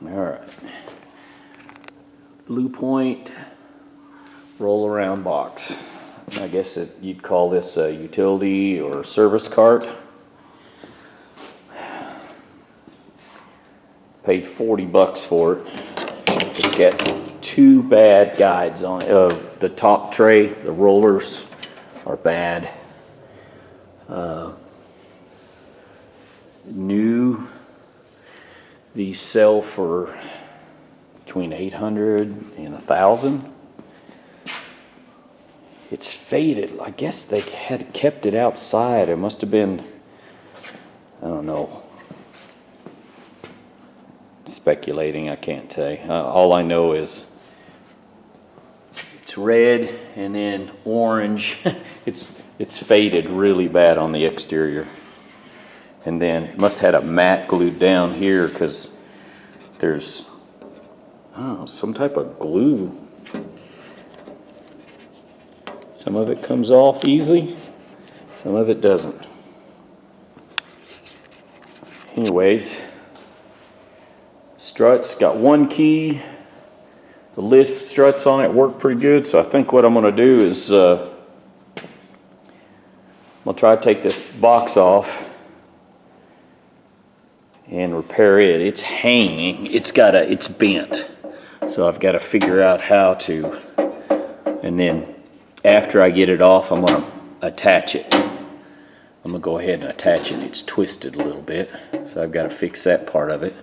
All right. Blue Point roll around box. I guess you'd call this a utility or service cart. Paid $40 for it. It's got two bad guides on it. The top tray, the rollers are bad. New, these sell for between $800 and $1,000. It's faded. I guess they had kept it outside. It must have been, I don't know. Speculating, I can't tell you. All I know is it's red and then orange. it's faded really bad on the exterior. And then it must have had a mat glued down here because there's some type of glue. Some of it comes off easily, some of it doesn't. Anyways, struts got one key. The lift struts on it work pretty good, so I think what I'm going to do is I'm going to try to take this box off and repair it. It's hanging. It's bent, so I've got to figure out how to. And then after I get it off, I'm going to attach it. I'm going to go ahead and attach it. It's twisted a little bit, so I've got to fix that part of it.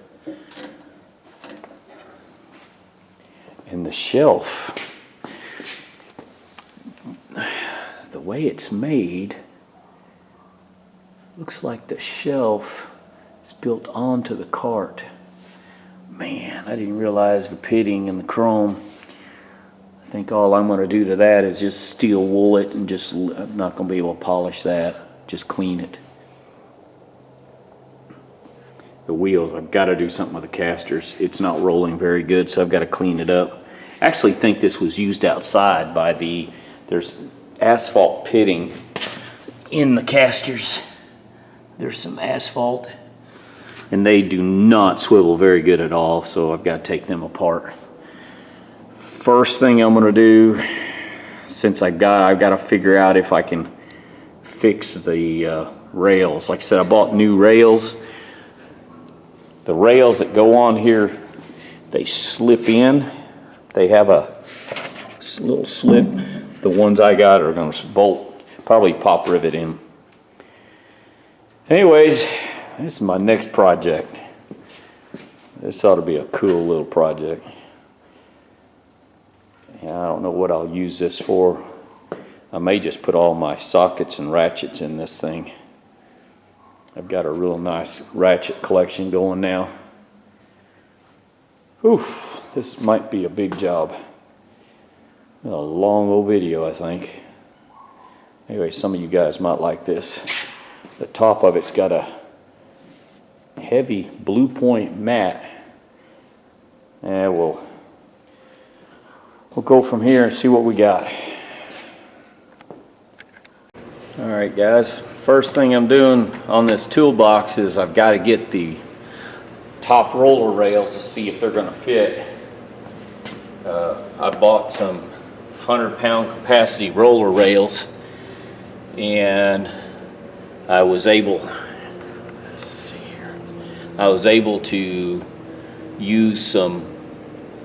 And the shelf, the way it's made, looks like the shelf is built onto the cart. Man, I didn't realize the pitting and the chrome. I think all I'm going to do to that is just steel wool it, and I'm not going to be able to polish that, just clean it. The wheels, I've got to do something with the casters. It's not rolling very good, so I've got to clean it up. I actually think this was used outside by there's asphalt pitting in the casters. There's some asphalt, and they do not swivel very good at all, so I've got to take them apart. First thing I'm going to do, since I've got to figure out if I can fix the rails. Like I said, I bought new rails. The rails that go on here, they slip in. They have a little slip. The ones I got are going to bolt, probably pop rivet in. Anyways, this is my next project. This ought to be a cool little project. I don't know what I'll use this for. I may just put all my sockets and ratchets in this thing. I've got a real nice ratchet collection going now. Oof, this might be a big job. A long old video, I think. Anyway, some of you guys might like this. The top of it's got a heavy Blue Point mat. And we'll go from here and see what we got. All right, guys. First thing I'm doing on this toolbox is I've got to get the top roller rails to see if they're going to fit. I bought some 100-pound capacity roller rails, and I was able to use some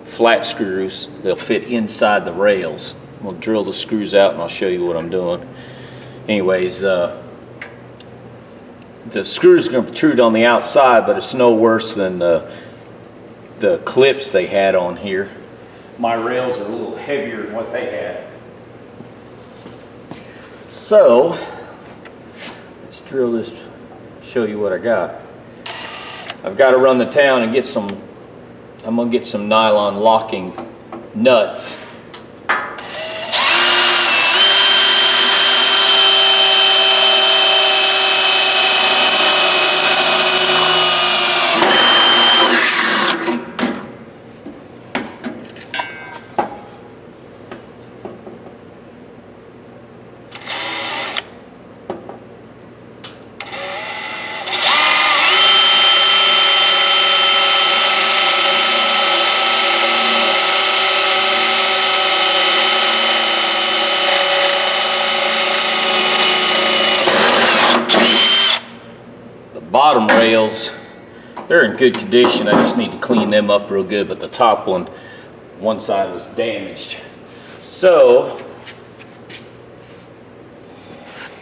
flat screws. They'll fit inside the rails. We'll drill the screws out and I'll show you what I'm doing. Anyways, the screws are going to protrude on the outside, but it's no worse than the clips they had on here. My rails are a little heavier than what they had. So let's drill this, show you what I got. I've got to run the town and get some, I'm going to get some nylon locking nuts. rails. They're in good condition. I just need to clean them up real good, but the top one side was damaged. So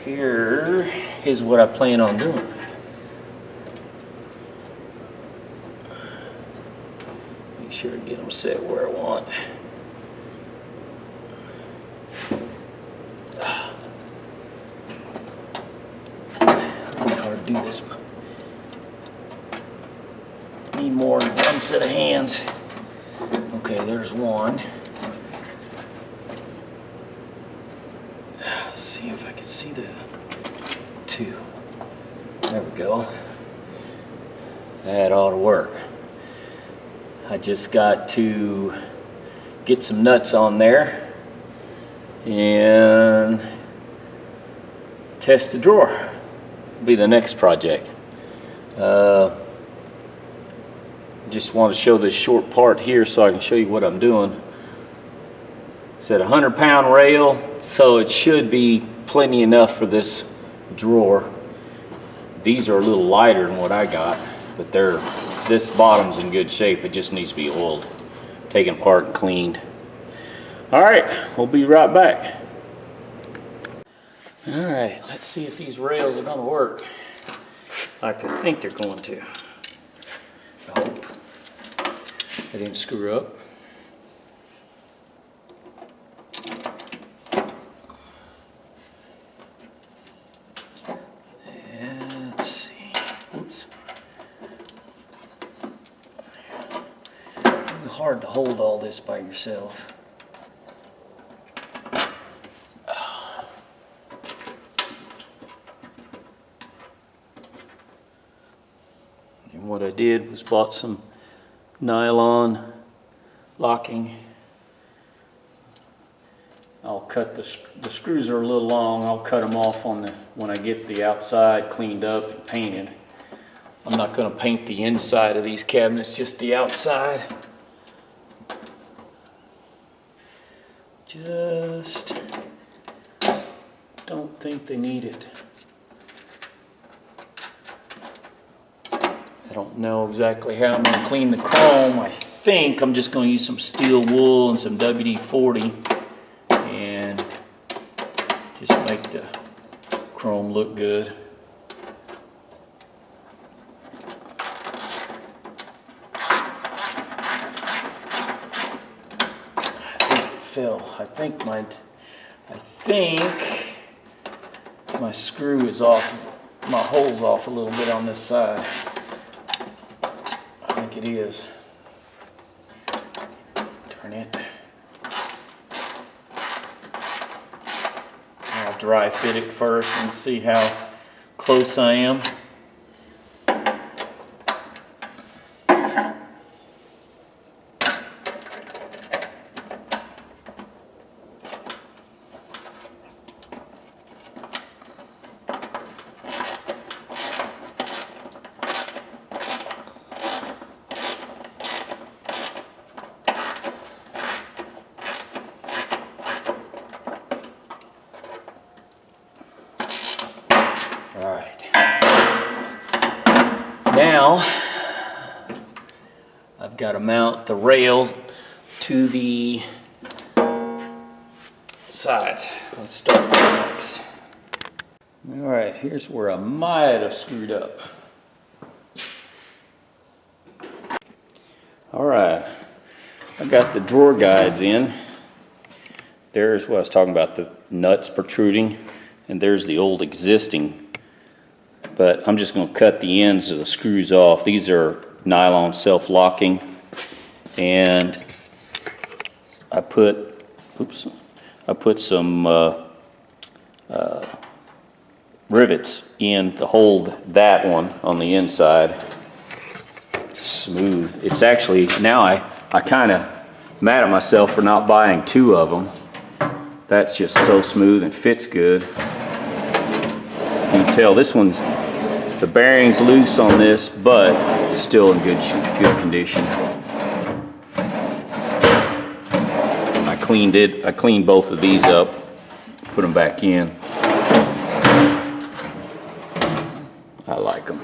here is what I plan on doing. Make sure to get them set where I want. It's hard to do this. Need more than one set of hands. Okay, there's one. Let's see if I can see the two. There we go. That ought to work. I just got to get some nuts on there and test the drawer. Be the next project. Just want to show this short part here so I can show you what I'm doing. It's at a 100-pound rail, so it should be plenty enough for this drawer. These are a little lighter than what I got, but this bottom's in good shape. It just needs to be oiled, taken apart and cleaned. All right, we'll be right back. All right, let's see if these rails are going to work like I think they're going to. I hope I didn't screw up. And let's see. Oops. It's hard to hold all this by yourself. And what I did was bought some nylon locking. I'll cut the screws are a little long. I'll cut them off when I get the outside cleaned up and painted. I'm not going to paint the inside of these cabinets, just the outside. Just don't think they need it. I don't know exactly how I'm going to clean the chrome. I think I'm just going to use some steel wool and some WD-40 and just make the chrome look good. I think it fell. I think my screw is off. My hole's off a little bit on this side. I think it is. Turn it. I'll dry fit it first and see how close I am. Now, I've got to mount the rail to the sides. Let's start with the next. All right, here's where I might have screwed up. All right, I got the drawer guides in. There's what I was talking about, the nuts protruding, and there's the old existing. But I'm just going to cut the ends of the screws off. These are nylon self-locking, and I put some rivets in to hold that one on the inside. Smooth. It's actually, now I kind of mad at myself for not buying two of them. That's just so smooth and fits good. You can tell this one's, the bearing's loose on this, but it's still in good condition. I cleaned both of these up, put them back in. I like them.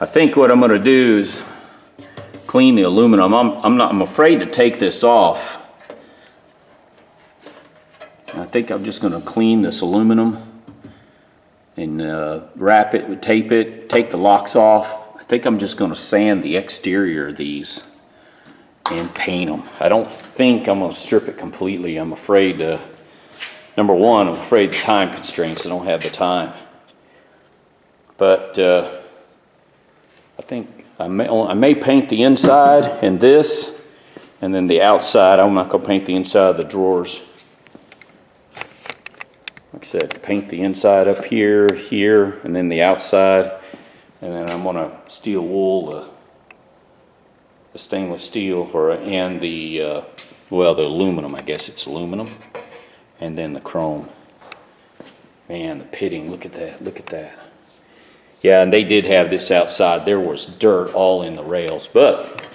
I think what I'm going to do is clean the aluminum. I'm afraid to take this off. I think I'm just going to clean this aluminum and wrap it, tape it, take the locks off. I think I'm just going to sand the exterior of these and paint them. I don't think I'm going to strip it completely. I'm afraid to, number one, I'm afraid of time constraints. I don't have the time. But I think I may paint the inside and this, and then the outside. I'm not going to paint the inside of the drawers. Like I said, paint the inside up here, here, and then the outside. And then I'm going to steel wool the stainless steel and the, well, the aluminum. I guess it's aluminum. And then the chrome. Man, the pitting, look at that, look at that. Yeah, and they did have this outside. There was dirt all in the rails. But,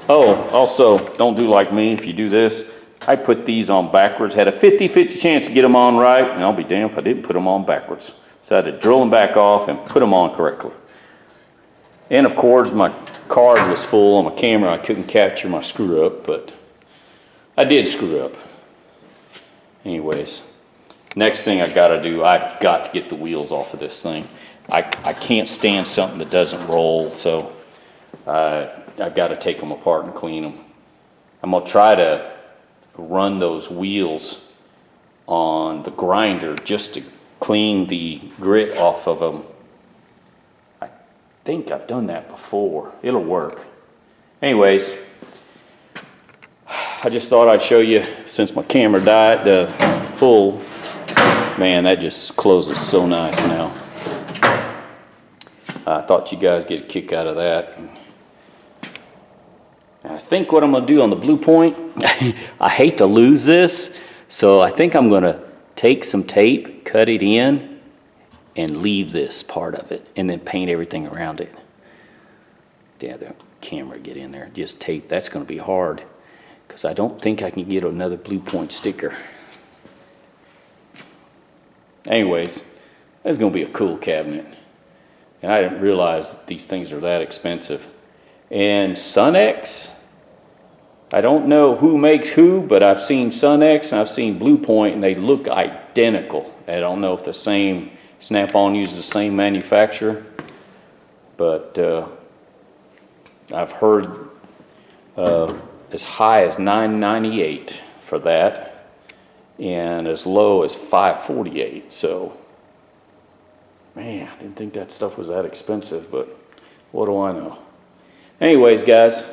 oh, also, don't do like me if you do this. I put these on backwards. Had a 50-50 chance to get them on right, and I'll be damned if I didn't put them on backwards. So I had to drill them back off and put them on correctly. And of course, my card was full on my camera. I couldn't capture my screw up, but I did screw up. Anyways, next thing I gotta do, I've got to get the wheels off of this thing. I can't stand something that doesn't roll, so I've got to take them apart and clean them. I'm gonna try to run those wheels on the grinder just to clean the grit off of them. I think I've done that before. It'll work. Anyways, I just thought I'd show you, since my camera died, the full, man, that just closes so nice now. I thought you guys get a kick out of that. I think what I'm going to do on the Blue Point, I hate to lose this, so I think I'm going to take some tape, cut it in, and leave this part of it, and then paint everything around it. Yeah, the camera get in there. Just tape. That's going to be hard, because I don't think I can get another Blue Point sticker. Anyways, that's going to be a cool cabinet. And I didn't realize these things are that expensive. And Sunex, I don't know who makes who, but I've seen Sunex and I've seen Blue Point, and they look identical. I don't know if the same, Snap-on uses the same manufacturer, but I've heard as high as $9.98 for that, and as low as $5.48. So, man, I didn't think that stuff was that expensive, but what do I know? Anyways, guys,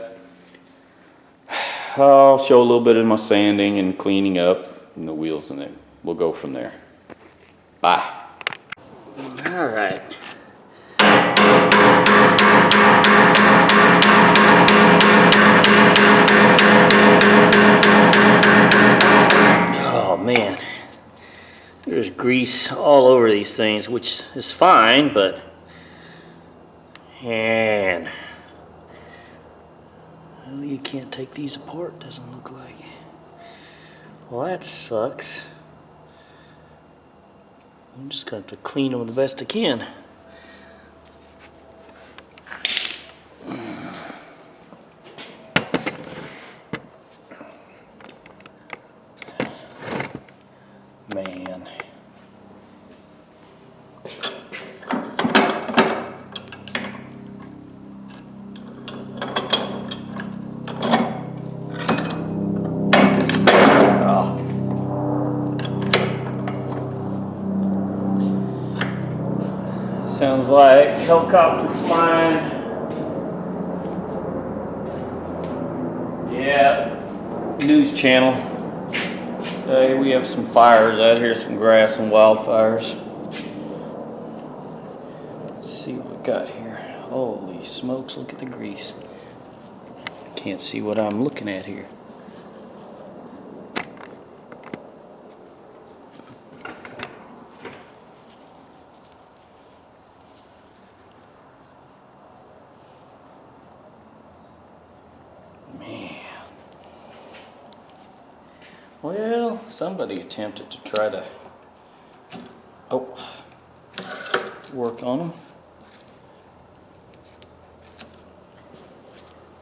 I'll show a little bit of my sanding and cleaning up and the wheels, and then we'll go from there. Bye. All right. Oh man, there's grease all over these things, which is fine, but man, well, you can't take these apart, doesn't look like. Well, that sucks. I'm just going to have to clean them the best I can. Man. Sounds like helicopter flying. Yeah, news channel. Here we have some fires out here, some grass and wildfires. Let's see what we got here. Holy smokes, look at the grease. Can't see what I'm looking at here. Well, somebody attempted to try to work on them.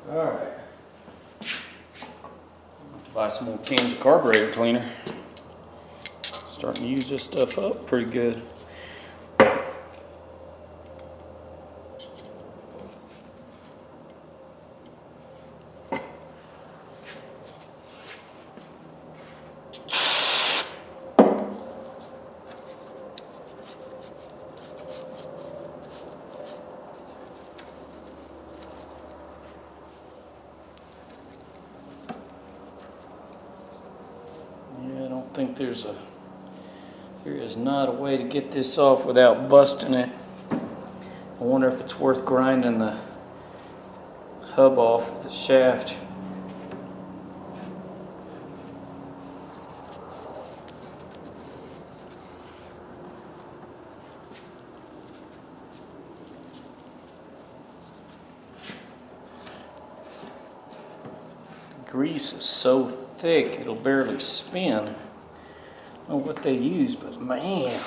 Alright. Buy some more cans of carburetor cleaner. Starting to use this stuff up pretty good. Yeah, I don't think there is not a way to get this off without busting it. I wonder if it's worth grinding the hub off with the shaft. Grease is so thick it'll barely spin. I don't know what they use, but man.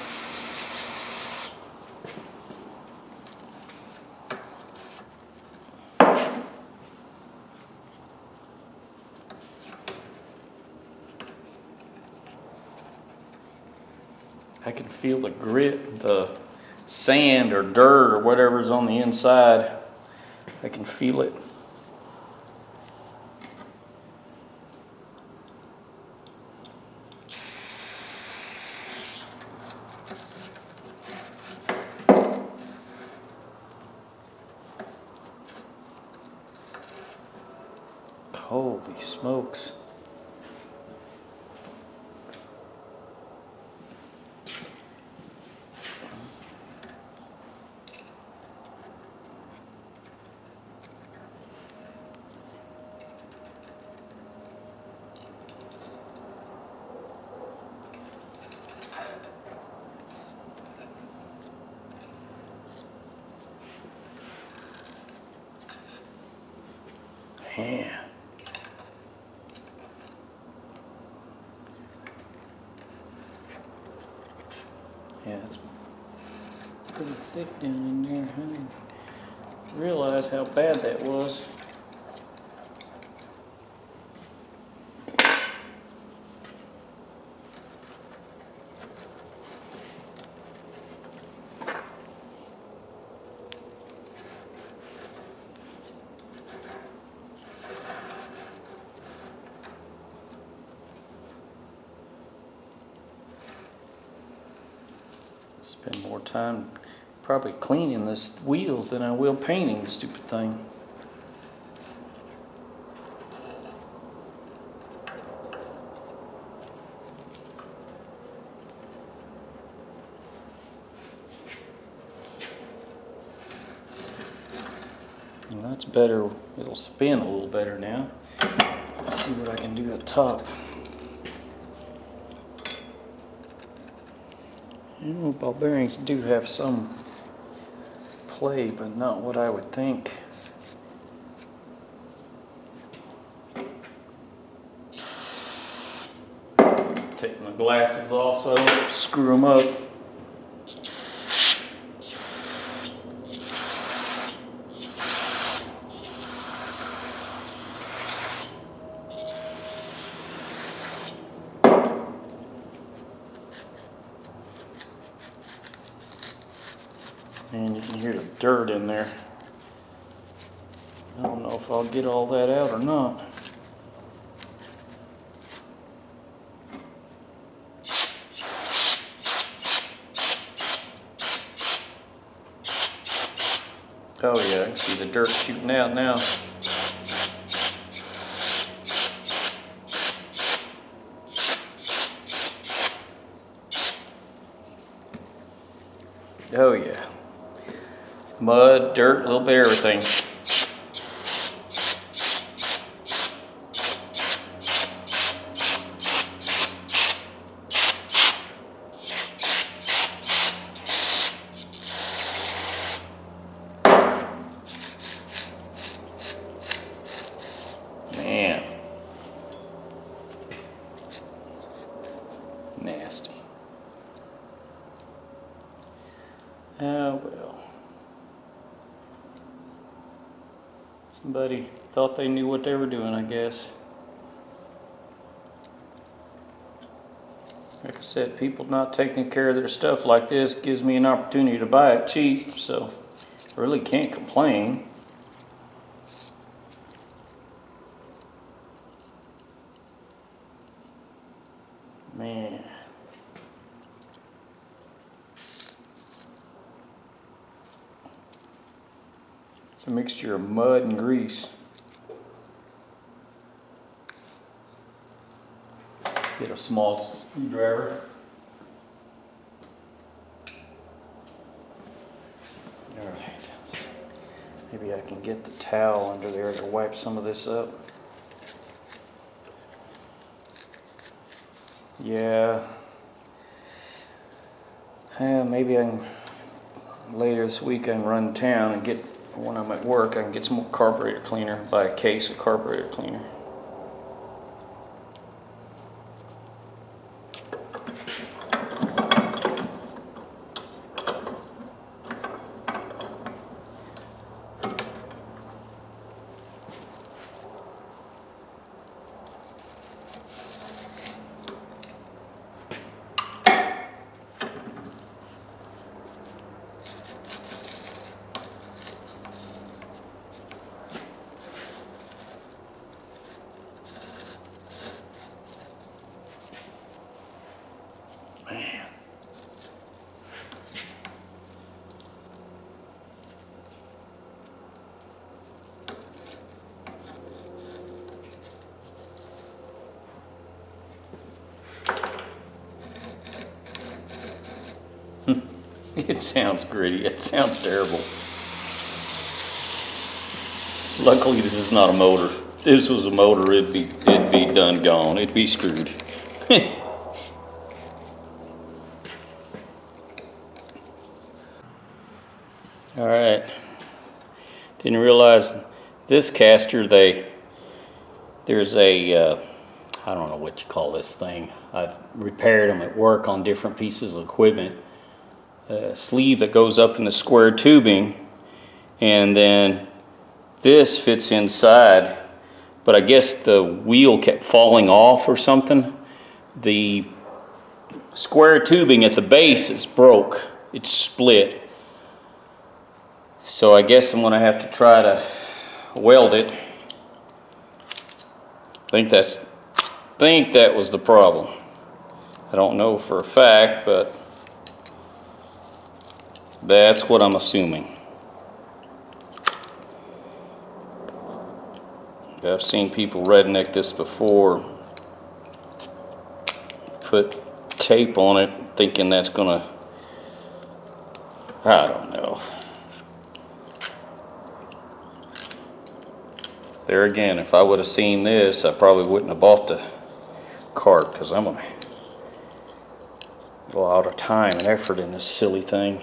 I can feel the grit, the sand or dirt or whatever's on the inside. I can feel it. Holy smokes. Man. Yeah, it's pretty thick down in there. I didn't realize how bad that was. Spend more time probably cleaning this wheels than I will painting the stupid thing. Well, that's better. It'll spin a little better now. Let's see what I can do at top. You know, ball bearings do have some play, but not what I would think. Take my glasses off so I don't screw them up. And you can hear the dirt in there. I don't know if I'll get all that out or not. Oh yeah, I can see the dirt shooting out now. Oh yeah. Mud, dirt, a little bit of everything. Man. Nasty. Oh well. Somebody thought they knew what they were doing, I guess. Like I said, people not taking care of their stuff like this gives me an opportunity to buy it cheap, so I really can't complain. Man. It's a mixture of mud and grease. Get a small screwdriver. All right. Maybe I can get the towel under there to wipe some of this up. Yeah. Maybe I can, later this week I can run to town and get, when I'm at work, I can get some more carburetor cleaner, buy a case of carburetor cleaner. It sounds gritty. It sounds terrible. Luckily, this is not a motor. If this was a motor, it'd be done gone. It'd be screwed. All right. Didn't realize this caster. There's a I don't know what you call this thing. I've repaired them at work on different pieces of equipment. A sleeve that goes up in the square tubing, and then this fits inside, but I guess the wheel kept falling off or something. The square tubing at the base is broke. It's split. So I guess I'm gonna have to try to weld it. I think that was the problem. I don't know for a fact, but that's what I'm assuming. I've seen people redneck this before. Put tape on it thinking that's gonna, I don't know. There again, if I would have seen this, I probably wouldn't have bought the cart, because I'm gonna go out of time and effort in this silly thing.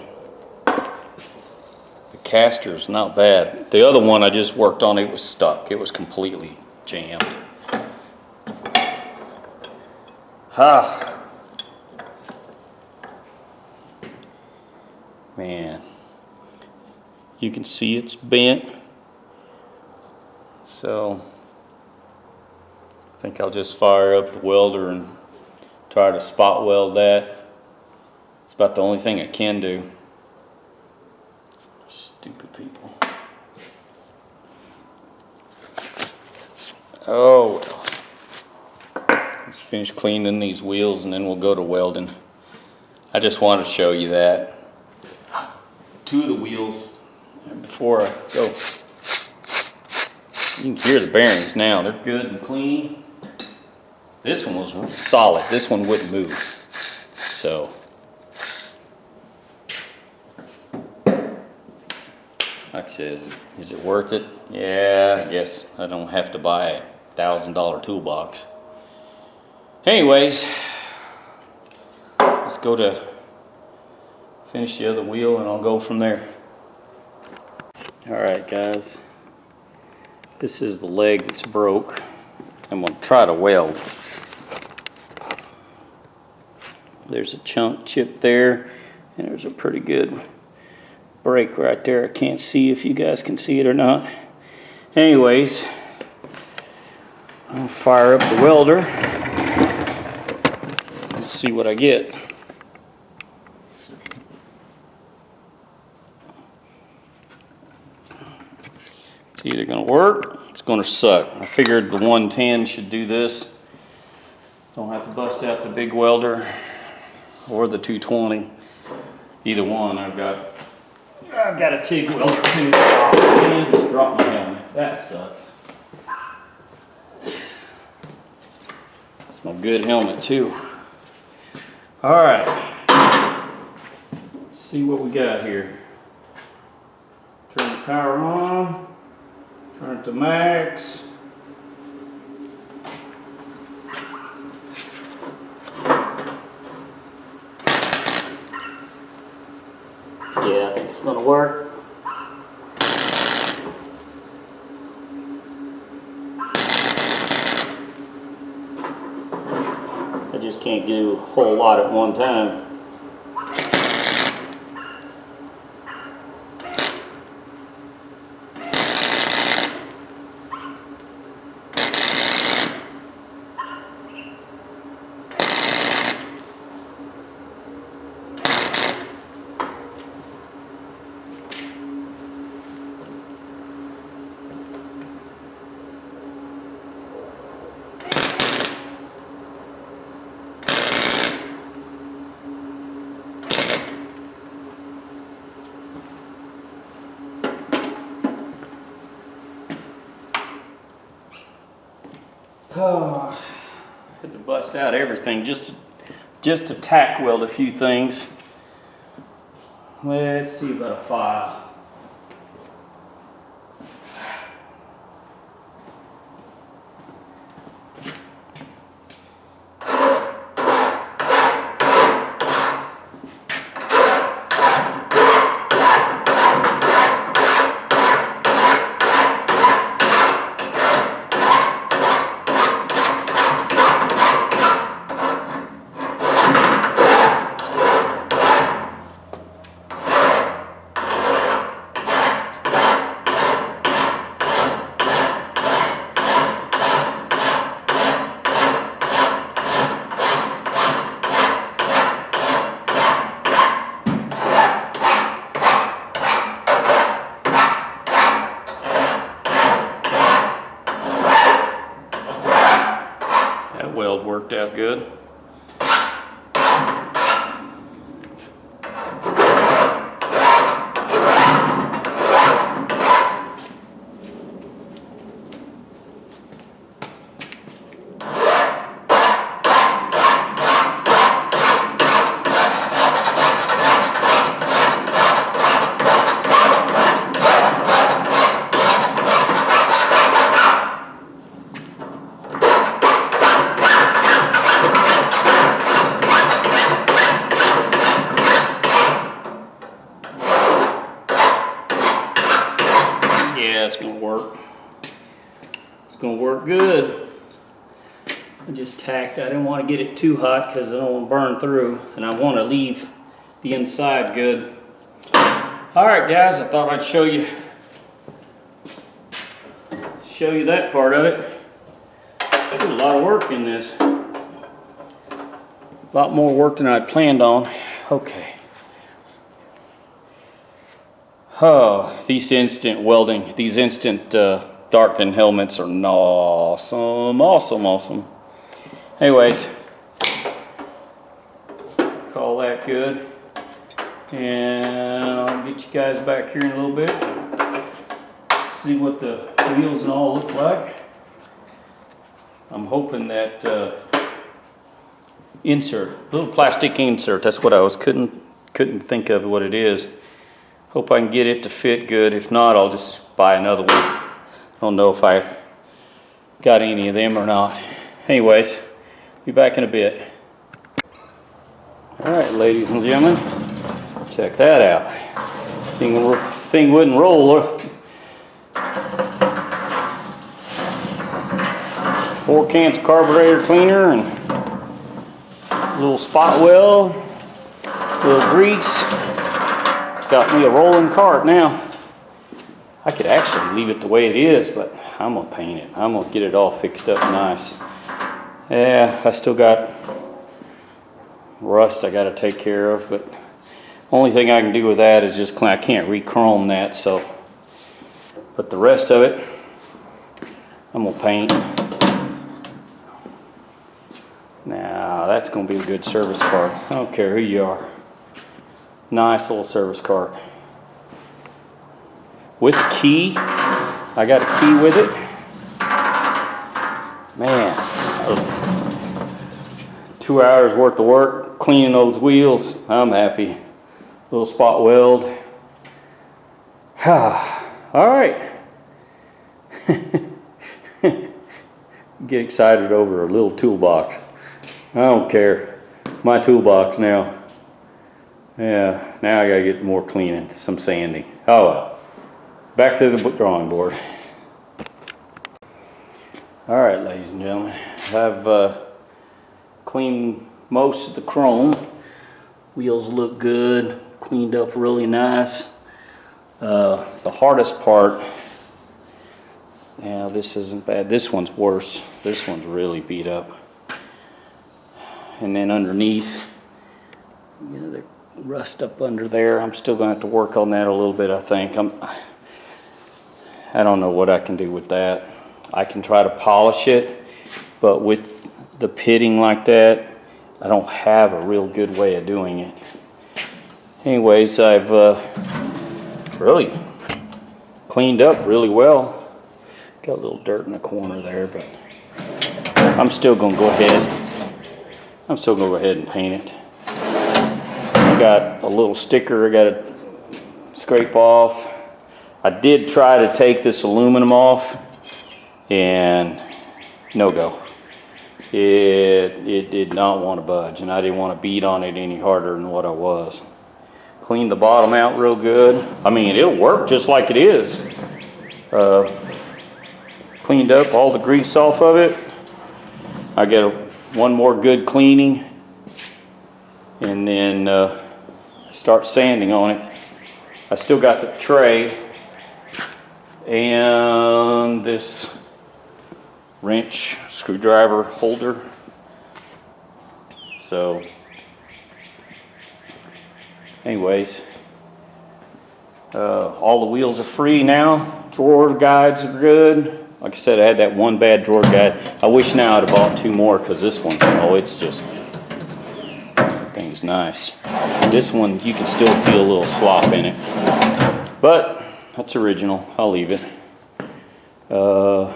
Caster is not bad. The other one I just worked on, it was stuck. It was completely jammed. Man, you can see it's bent. So I think I'll just fire up the welder and try to spot weld that. It's about the only thing I can do. Stupid people. Oh well. Let's finish cleaning these wheels and then we'll go to welding. I just wanted to show you that. Two of the wheels, before I go. You can hear the bearings now. They're good and clean. This one was solid. This one wouldn't move. So. Like I said, is it worth it? Yeah, I guess I don't have to buy a $1,000 toolbox. Anyways, let's go to finish the other wheel and I'll go from there. Alright guys, this is the leg that's broke. I'm going to try to weld. There's a chunk chip there and there's a pretty good break right there. I can't see if you guys can see it or not. Anyways, I'll fire up the welder. Let's see what I get. It's either gonna work, it's gonna suck. I figured the 110 should do this. Don't have to bust out the big welder or the 220. Either one, I've got a TIG welder too. Oh, man, just dropped my helmet. That sucks. That's my good helmet too. All right, let's see what we got here. Turn the power on, turn it to max. Yeah, I think it's gonna work. I just can't do a whole lot at one time. Oh, had to bust out everything just to tack weld a few things. Let's see about a 5. Weld worked out good. Yeah, it's gonna work. It's gonna work good. I just tacked. I didn't want to get it too hot because I don't want to burn through, and I want to leave the inside good. All right, guys, I thought I'd show you that part of it. There's a lot of work in this. A lot more work than I'd planned on. Okay. Oh, these instant welding, these instant darkening helmets are awesome, awesome, awesome. Anyways, call that good. And I'll get you guys back here in a little bit. See what the wheels and all look like. I'm hoping that little plastic insert, that's what I couldn't think of what it is. Hope I can get it to fit good. If not, I'll just buy another one. I don't know if I got any of them or not. Anyways, be back in a bit. All right, ladies and gentlemen, check that out. Thing wouldn't roll. 4 cans of carburetor cleaner and a little spot weld, a little grease. Got me a rolling cart now. I could actually leave it the way it is, but I'm gonna paint it. I'm gonna get it all fixed up nice. Yeah, I still got rust I gotta take care of, but only thing I can do with that is just clean. I can't re-chrome that, so. But the rest of it, I'm gonna paint. Now, that's gonna be a good service cart. I don't care who you are. Nice little service cart. With a key, I got a key with it. Man, 2 hours worth of work cleaning those wheels. I'm happy. Little spot weld. All right. Get excited over a little toolbox. I don't care. My toolbox now. Yeah, now I gotta get more cleaning, some sanding. Oh well. Back to the drawing board. All right, ladies and gentlemen. I've cleaned most of the chrome. Wheels look good, cleaned up really nice. The hardest part, yeah, this isn't bad. This one's worse. This one's really beat up. And then underneath, you know, the rust up under there. I'm still gonna have to work on that a little bit, I think. I don't know what I can do with that. I can try to polish it, but with the pitting like that, I don't have a real good way of doing it. Anyways, I've really cleaned up really well. Got a little dirt in the corner there, but I'm still gonna go ahead. And paint it. I got a little sticker I gotta scrape off. I did try to take this aluminum off, and no go. It did not want to budge, and I didn't want to beat on it any harder than what I was. Cleaned the bottom out real good. I mean, it'll work just like it is. Cleaned up all the grease off of it. I get one more good cleaning, and then start sanding on it. I still got the tray and this wrench screwdriver holder. So anyways, all the wheels are free now. Drawer guides are good. Like I said, I had that one bad drawer guide. I wish now I'd have bought 2 more, because this one, oh, it's just, thing's nice. This one, you can still feel a little slop in it, but that's original. I'll leave it. I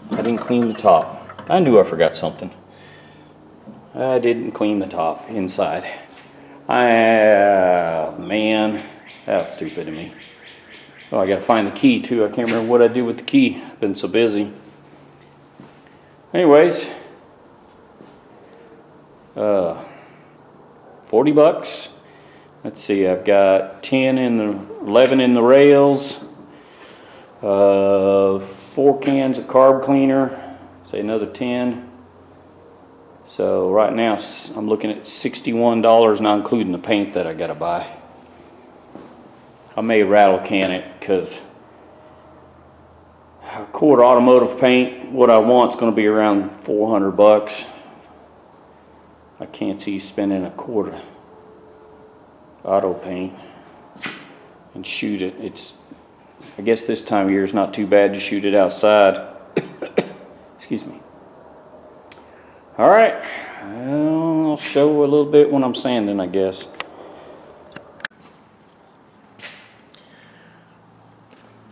didn't clean the top. I knew I forgot something. I didn't clean the top inside. Man, that was stupid of me. Oh, I gotta find the key too. I can't remember what I did with the key. I've been so busy. Anyways, $40. Let's see, I've got 11 in the rails, 4 cans of carb cleaner, say another 10. So right now I'm looking at $61, not including the paint that I gotta buy. I may rattle can it, because a quart automotive paint, what I want is going to be around $400. I can't see spending a quart of auto paint and shoot it. I guess this time of year is not too bad to shoot it outside. Excuse me. All right, I'll show a little bit when I'm sanding, I guess.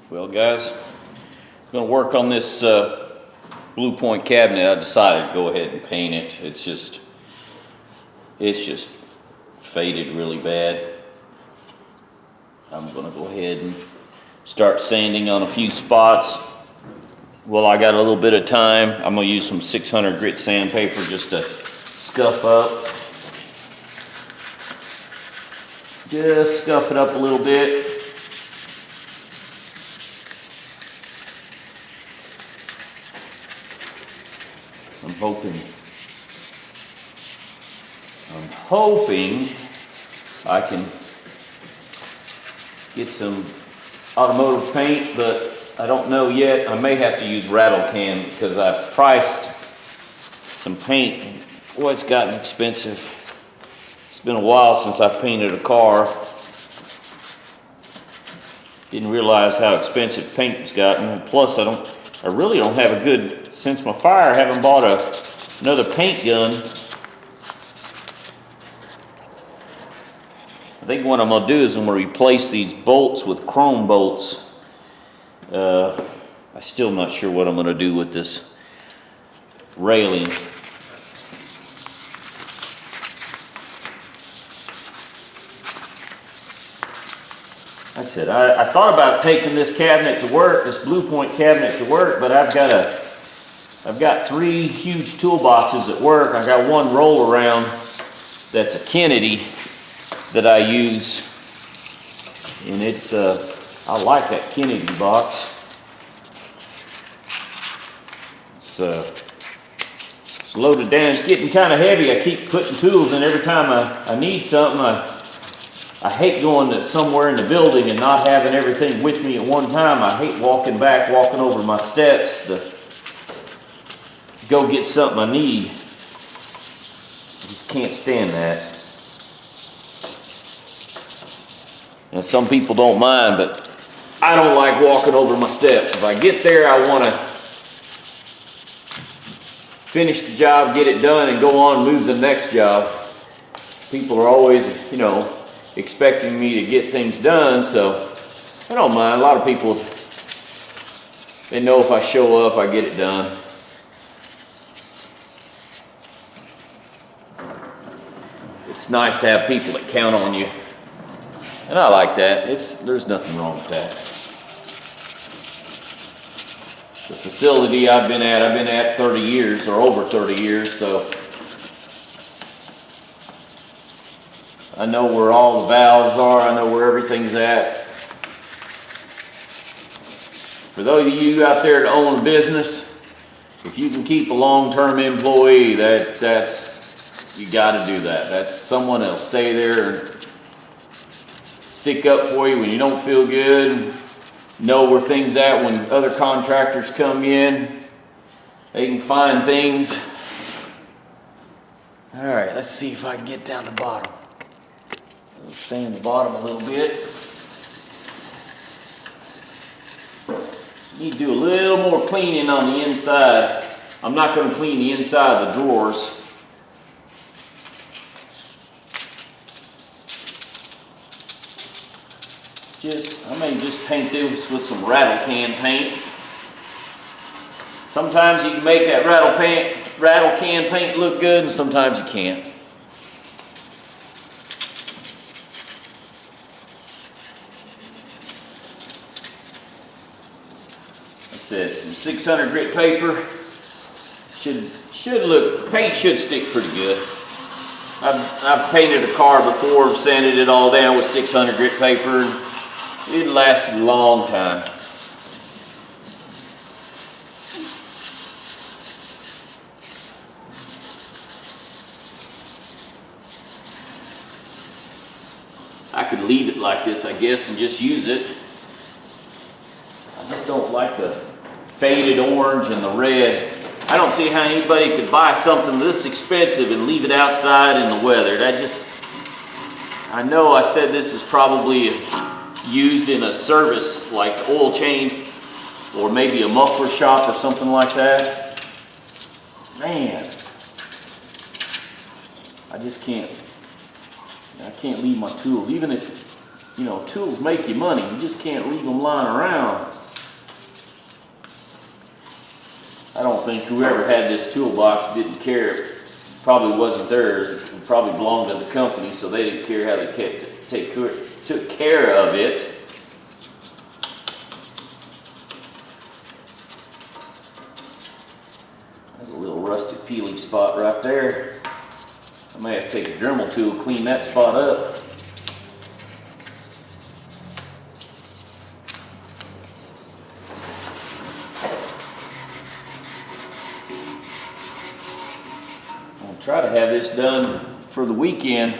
Well, guys, I'm going to work on this Blue Point cabinet. I decided to go ahead and paint it. It's just faded really bad. I'm going to go ahead and start sanding on a few spots. Well, I got a little bit of time. I'm going to use some 600 grit sandpaper just to scuff up. Just scuff it up a little bit. I'm hoping I can get some automotive paint, but I don't know yet. I may have to use rattle can because I've priced some paint. Boy, it's gotten expensive. It's been a while since I painted a car. Didn't realize how expensive paint's gotten. Plus, I really don't have a good, since my fire, I haven't bought another paint gun. I think what I'm gonna do is I'm gonna replace these bolts with chrome bolts. I'm still not sure what I'm gonna do with this railing. Like I said, I thought about taking this cabinet to work, this Blue Point cabinet to work, but I've got 3 huge toolboxes at work. I got one roll around that's a Kennedy that I use, and it's I like that Kennedy box. So it's loaded down. It's getting kind of heavy. I keep putting tools in every time I need something. I hate going to somewhere in the building and not having everything with me at one time. I hate walking over my steps to go get something I need. I just can't stand that. And some people don't mind, but I don't like walking over my steps. If I get there, I want to finish the job, get it done, and go on and move to the next job. People are always, expecting me to get things done, so I don't mind. A lot of people, they know if I show up, I get it done. It's nice to have people that count on you. And I like that. There's nothing wrong with that. The facility I've been at 30 years or over 30 years, so I know where all the valves are. I know where everything's at. For those of you out there that own a business, if you can keep a long-term employee, that's you got to do that. That's someone else. Stay there and stick up for you when you don't feel good. Know where things at when other contractors come in. They can find things. All right, let's see if I can get down the bottom. Let's sand the bottom a little bit. Need to do a little more cleaning on the inside. I'm not going to clean the inside of the drawers. I may just paint this with some rattle can paint. Sometimes you can make that rattle can paint look good, and sometimes you can't. Like I said, some 600 grit paper. Paint should stick pretty good. I've painted a car before and sanded it all down with 600 grit paper. It lasted a long time. I could leave it like this, I guess, and just use it. I just don't like the faded orange and the red. I don't see how anybody could buy something this expensive and leave it outside in the weather. I know I said this is probably used in a service like oil change or maybe a muffler shop or something like that. Man, I just can't. I can't leave my tools. Even if, tools make you money, you just can't leave them lying around. I don't think whoever had this toolbox didn't care. It probably wasn't theirs. It probably belonged to the company, so they didn't care how they took care of it. There's a little rusty peeling spot right there. I may have to take a Dremel tool, clean that spot up. I'll try to have this done for the weekend.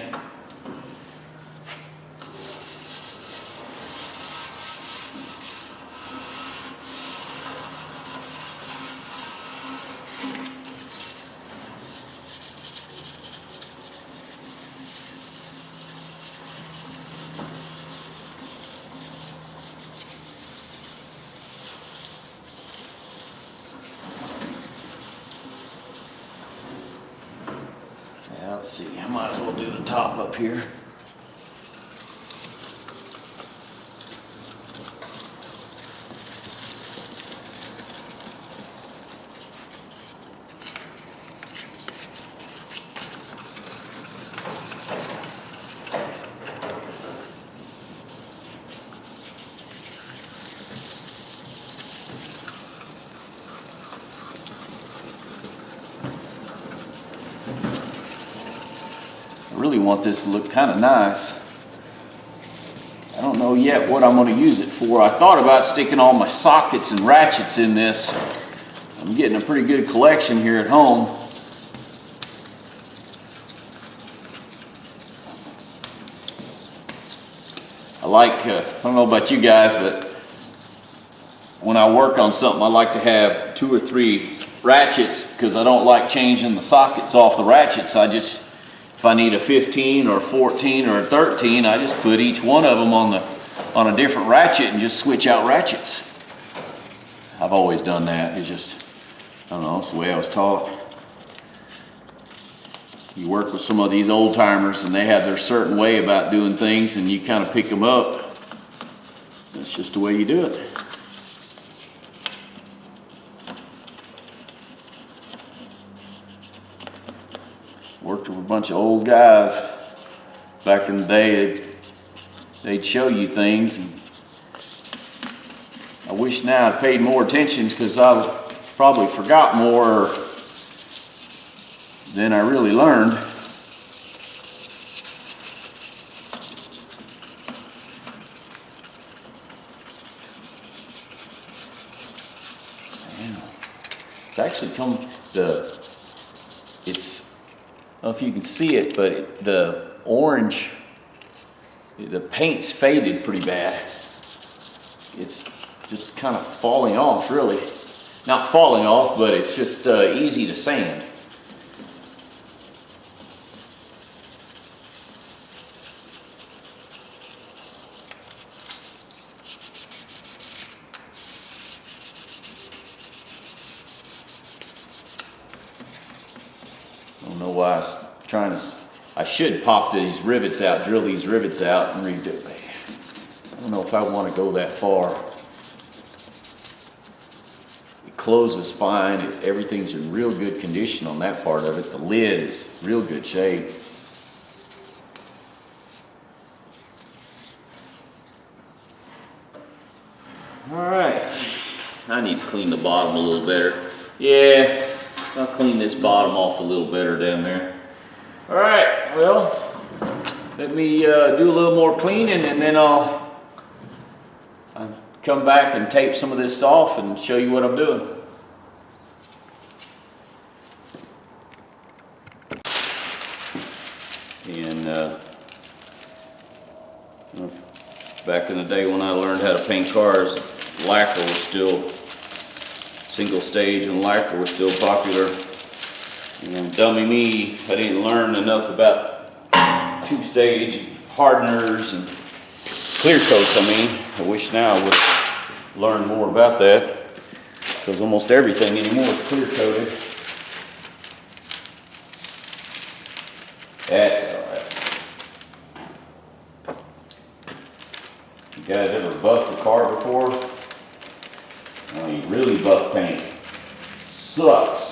I might as well do the top up here. I really want this to look kind of nice. I don't know yet what I'm going to use it for. I thought about sticking all my sockets and ratchets in this. I'm getting a pretty good collection here at home. I don't know about you guys, but when I work on something, I like to have 2 or 3 ratchets because I don't like changing the sockets off the ratchets. If I need a 15 or a 14 or a 13, I just put each one of them on a different ratchet and just switch out ratchets. I've always done that. It's just, I don't know, it's the way I was taught. You work with some of these old timers and they have their certain way about doing things, and you kind of pick them up. That's just the way you do it. Worked with a bunch of old guys back in the day. They'd show you things, and I wish now I'd paid more attention because I probably forgot more than I really learned. It's actually I don't know if you can see it, but the orange, the paint's faded pretty bad. It's just kind of falling off, really. Not falling off, but it's just easy to sand. I don't know why I should pop these rivets out, drill these rivets out and redo it. I don't know if I want to go that far. It closes fine. Everything's in real good condition on that part of it. The lid is real good shape. All right. I need to clean the bottom a little better. Yeah. I'll clean this bottom off a little better down there. All right, well, let me do a little more cleaning, and then I'll come back and tape some of this off and show you what I'm doing. And back in the day when I learned how to paint cars, lacquer was still single stage, and lacquer was still popular. And dummy me, I didn't learn enough about 2-stage hardeners and clear coats. I wish now I would learn more about that, because almost everything anymore is clear coated. That's all right. You guys ever buffed a car before? I mean, really buff paint sucks.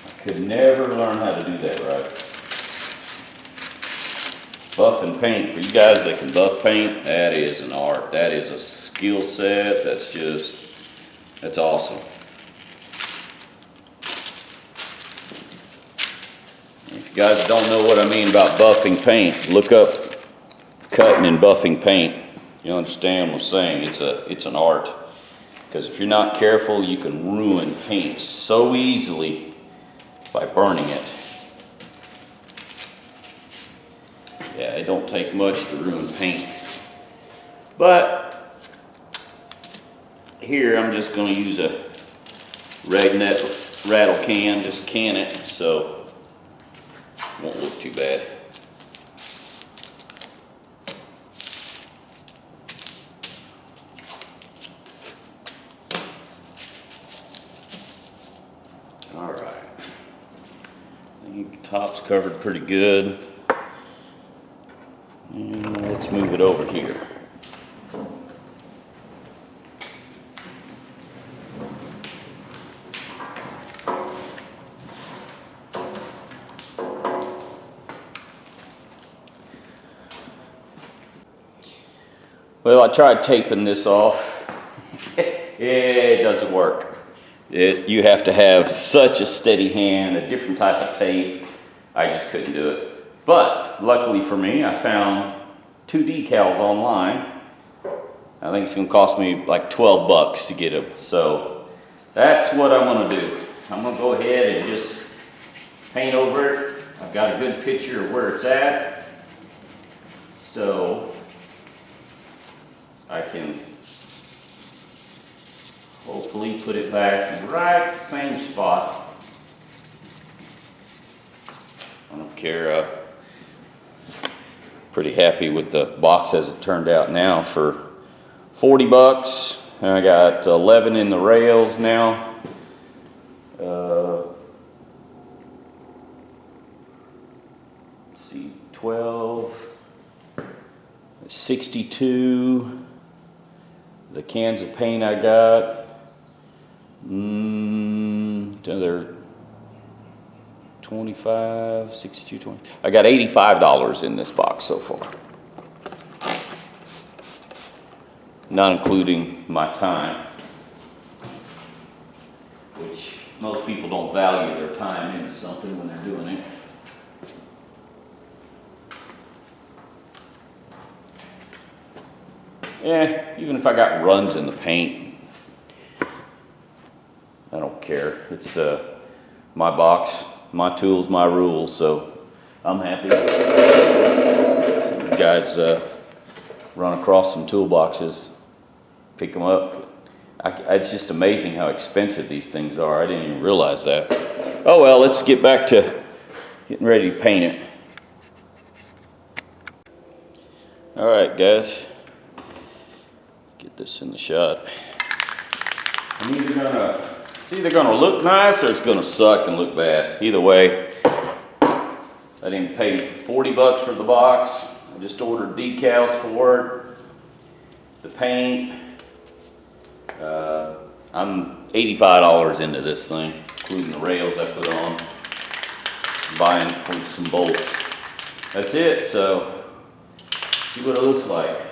I could never learn how to do that right. Buffing paint, for you guys that can buff paint, that is an art. That is a skill set. That's awesome. If you guys don't know what I mean about buffing paint, look up cutting and buffing paint. You understand what I'm saying? It's an art. Because if you're not careful, you can ruin paint so easily by burning it. Yeah, it don't take much to ruin paint. But here I'm just going to use a rattle can, just can it, so it won't look too bad. think the top's covered pretty good. And let's move it over here. Well, I tried taping this off. It doesn't work. You have to have such a steady hand, a different type of tape. I just couldn't do it. But luckily for me, I found 2 decals online. I think it's gonna cost me like 12 bucks to get them. So that's what I'm gonna do. I'm gonna go ahead and just paint over it. I've got a good picture of where it's at. So I can hopefully put it back right the same spot. I don't care. Pretty happy with the box as it turned out now for 40 bucks. And I got 11 in the rails now. 12, 62. The cans of paint I got, they're 25, 62, 20. I got $85 in this box so far. Not including my time, which most people don't value their time into something when they're doing it. Yeah, even if I got runs in the paint, I don't care. It's my box, my tools, my rules, so I'm happy. Some guys run across some toolboxes, pick them up. It's just amazing how expensive these things are. I didn't even realize that. Oh well, let's get back to getting ready to paint it. All right, guys. Get this in the shot. It's either gonna look nice or it's gonna suck and look bad. Either way, I didn't pay 40 bucks for the box. I just ordered decals for it, the paint. I'm $85 into this thing, including the rails I put on, buying for some bolts. That's it, so see what it looks like.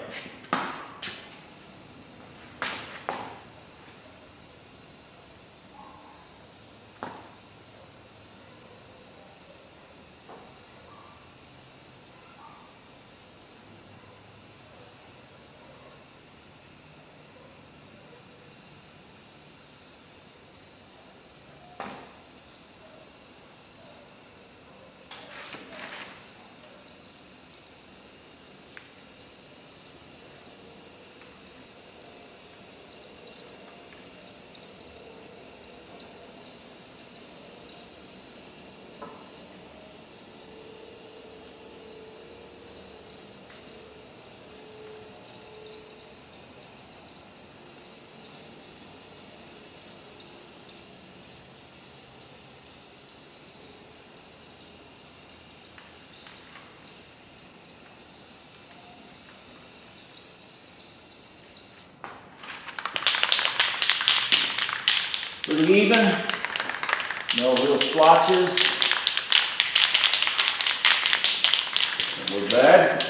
Pretty even, no real splotches. Don't look bad.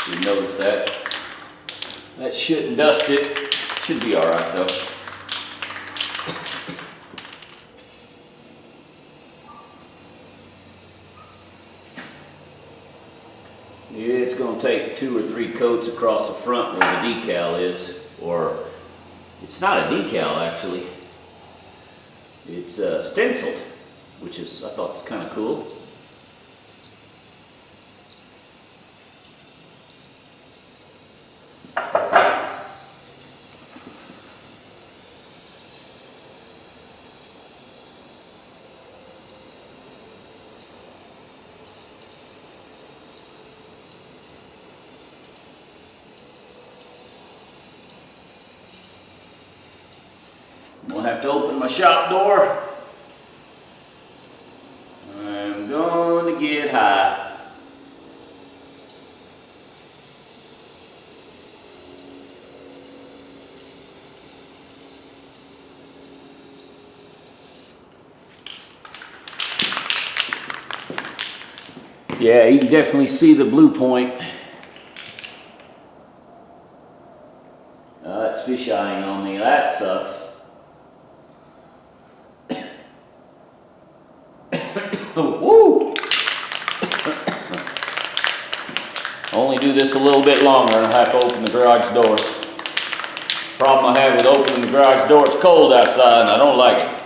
Didn't notice that. That shouldn't dust it. Should be all right though. It's going to take 2 or 3 coats across the front where the decal is, or it's not a decal actually. It's stenciled, which is, I thought it's kind of cool. I'm gonna have to open my shop door. I'm going to get high. Yeah, you can definitely see the blue point. That's fish eyeing on me. That sucks. Woo! Only do this a little bit longer and I'll have to open the garage door. Problem I have with opening the garage door, it's cold outside and I don't like it.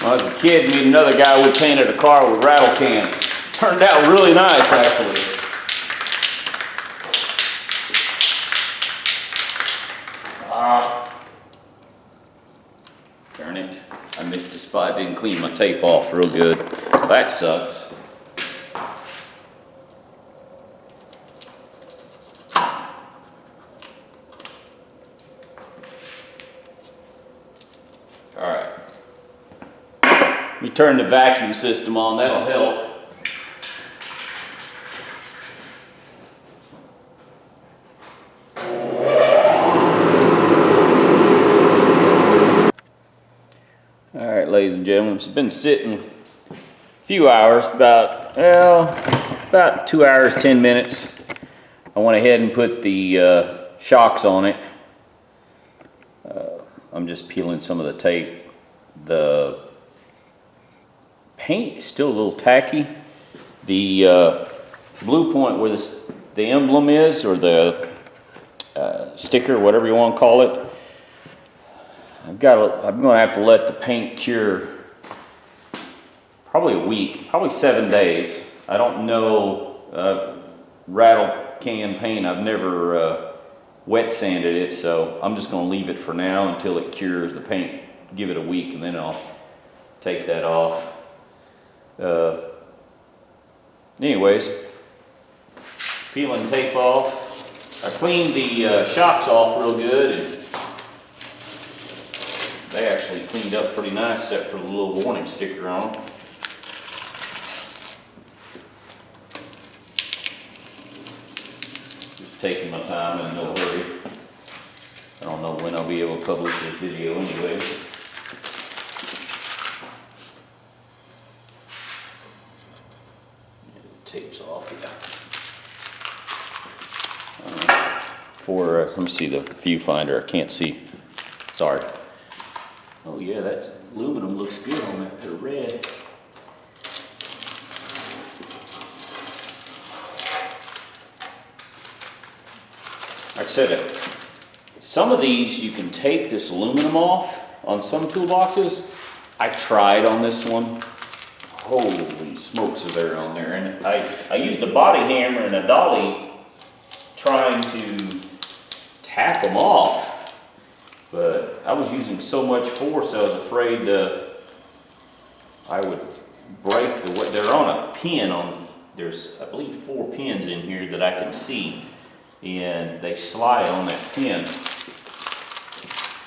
When I was a kid, me and another guy, we painted a car with rattle cans. Turned out really nice, actually. Darn it. I missed a spot. Didn't clean my tape off real good. That sucks. All right. Let me turn the vacuum system on. That'll help. All right, ladies and gentlemen, it's been sitting a few hours, about 2 hours, 10 minutes. I went ahead and put the shocks on it. I'm just peeling some of the tape. The paint is still a little tacky. The blue point where the emblem is, or the sticker, whatever you want to call it, I'm going to have to let the paint cure probably a week, probably 7 days. I don't know rattle can paint. I've never wet sanded it, so I'm just going to leave it for now until it cures the paint. Give it a week and then I'll take that off. Anyways, peeling tape off. I cleaned the shocks off real good, and they actually cleaned up pretty nice, except for the little warning sticker on them. Just taking my time in no hurry. I don't know when I'll be able to publish this video anyway. Tape's off, yeah. Let me see the viewfinder. I can't see. Sorry. Oh yeah, that aluminum looks good on that bit of red. Like I said, some of these you can take this aluminum off on some toolboxes. I tried on this one. Holy smokes, is there on there? And I used a body hammer and a dolly trying to tap them off. But I was using so much force, I was afraid I would break they're on a pin there's, I believe, 4 pins in here that I can see, and they slide on that pin.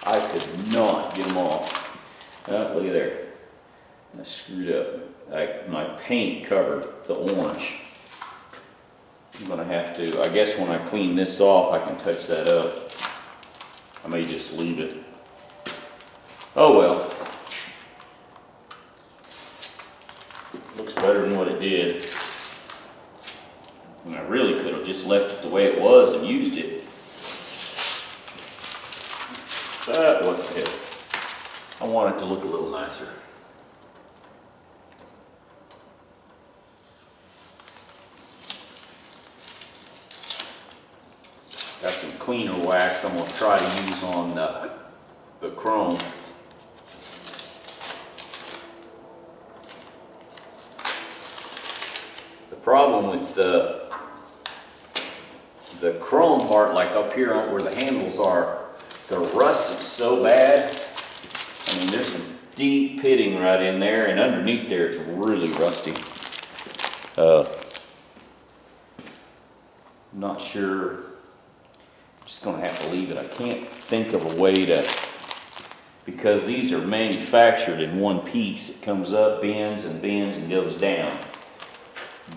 I could not get them off. Oh, look at there. I screwed up. My paint covered the orange. I'm gonna have to, I guess when I clean this off, I can touch that up. I may just leave it. Oh well. Looks better than what it did. And I really could have just left it the way it was and used it. But what the hell. I want it to look a little nicer. cleaner wax I'm going to try to use on the chrome. The problem with the chrome part, like up here on where the handles are, the rust is so bad. I mean, there's some deep pitting right in there, and underneath there it's really rusty. I'm not sure. I'm just gonna have to leave it. I can't think of a way to, because these are manufactured in one piece. It comes up, bends and goes down.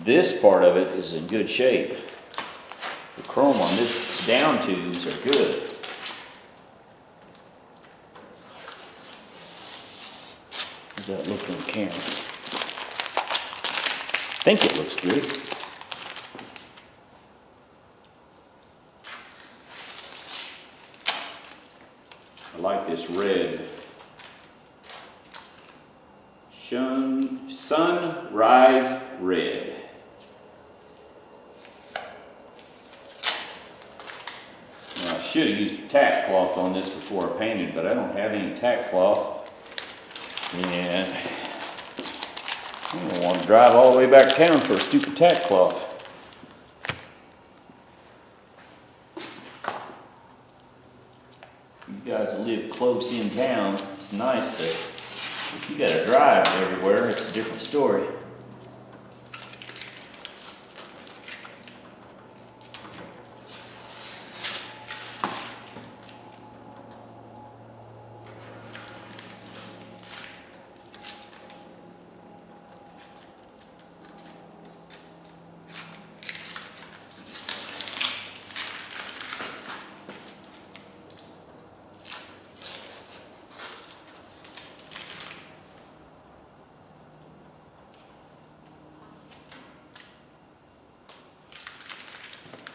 This part of it is in good shape. The chrome on this down tubes are good. How's that look on camera? I think it looks good. I like this red. Sunrise red. Now, I should have used a tack cloth on this before I painted, but I don't have any tack cloth. And I don't want to drive all the way back town for a stupid tack cloth. You guys that live close in town, it's nice to, if you got to drive everywhere, it's a different story.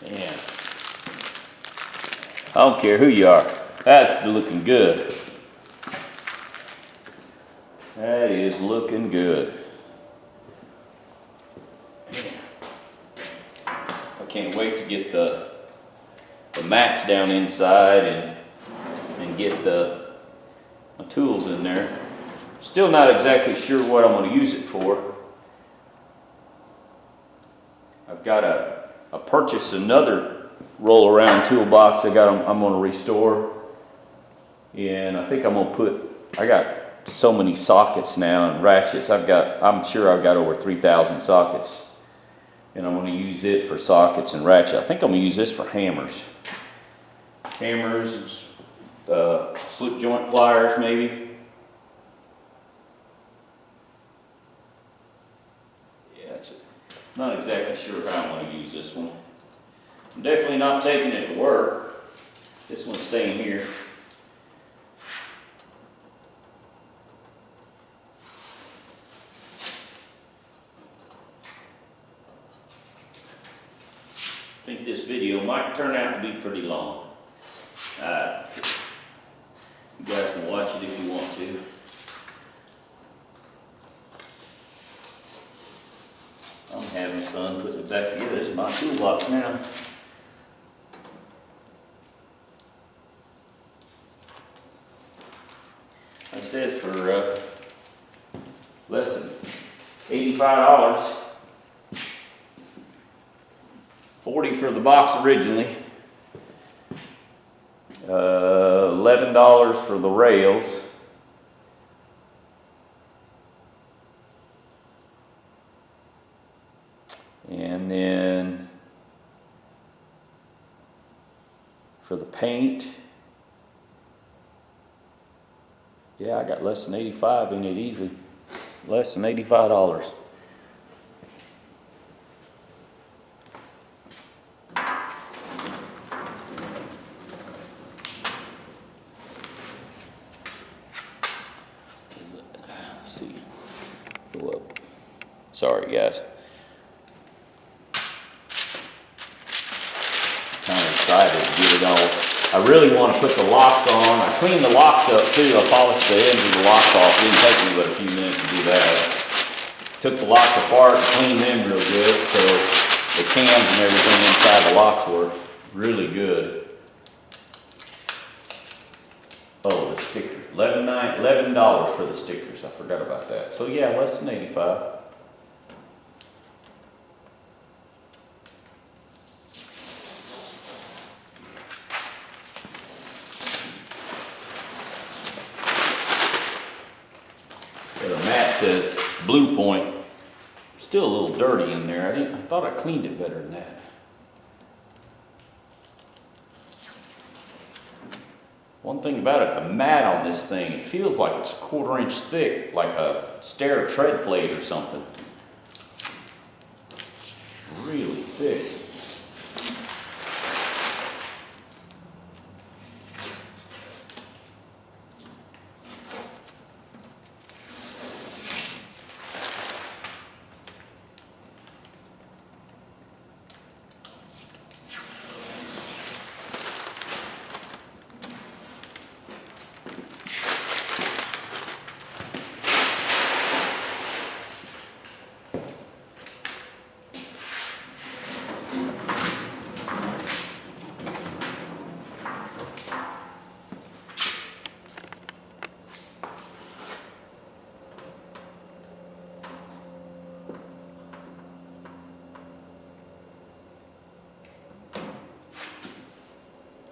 Yeah. I don't care who you are. That's looking good. That is looking good. I can't wait to get the mats down inside and get my tools in there. Still not exactly sure what I'm going to use it for. I've got I purchased another roll-around toolbox I'm going to restore. And I think I'm going to I got so many sockets now and ratchets. I'm sure I've got over 3,000 sockets. And I'm going to use it for sockets and ratchets. I think I'm going to use this for hammers. Hammers, slip joint pliers maybe. Not exactly sure how I'm going to use this one. I'm definitely not taking it to work. This one's staying here. I think this video might turn out to be pretty long. You guys can watch it if you want to. I'm having fun putting it back together. This is my toolbox now. Like I said, for less than $85, $40 for the box originally, $11 for the rails. And then for the paint, yeah, I got less than 85 in it easily. Less than $85. Let's see. Go up. Sorry, guys. Kind of excited to get it all. I really want to put the locks on. I cleaned the locks up too. I polished the ends of the locks off. It didn't take me but a few minutes to do that. Took the locks apart and cleaned them real good, so the cams and everything inside the locks were really good. stickers. $11 for the stickers. I forgot about that. So yeah, less than 85. Yeah, the mat says Blue Point. Still a little dirty in there. I thought I cleaned it better than that. One thing about it, the mat on this thing, it feels like it's a 1/4 inch thick, like a stair tread plate or something. Really thick.